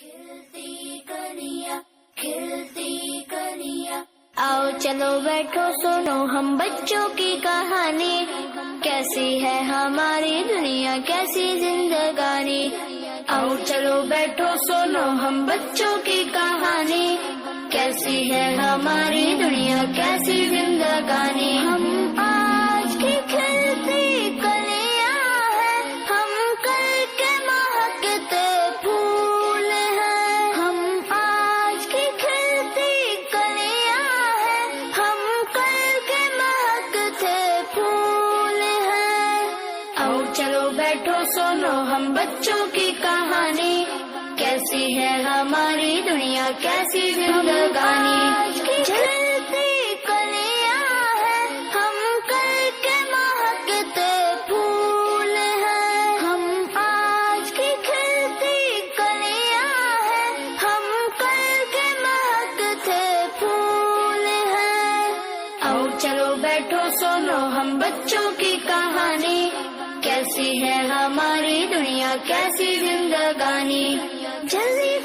کھلتی کلیاں کھلتی کلیاں، آؤ چلو بیٹھو سنو ہم بچوں کی کہانی، کیسی ہے ہماری دنیا کیسی زندگانی، آؤ چلو بیٹھو سنو ہم بچوں کی کہانی، کیسی ہے ہماری دنیا کیسی زندگانی۔ ہم آج کی کھلتی کلیاں ہیں، ہم کل کے مہکتے پھول ہیں، ہم آج کی کھلتی کلیاں ہیں، ہم کل کے مہکتے پھول ہیں، آؤ چلو بیٹھو سنو ہم بچوں کی کہانی، کیسی ہے ہماری دنیا کیسی زندگانی۔ کھلتی کلیاں ہیں، ہم کل کے مہکتے پھول ہیں، ہم آج کی کھلتی کلیاں ہیں، ہم کل کے مہکتے پھول ہیں، آؤ چلو بیٹھو سنو ہم بچوں کی کہانی، کیسی ہے ہماری دنیا کیسی زندگانی۔ جلدی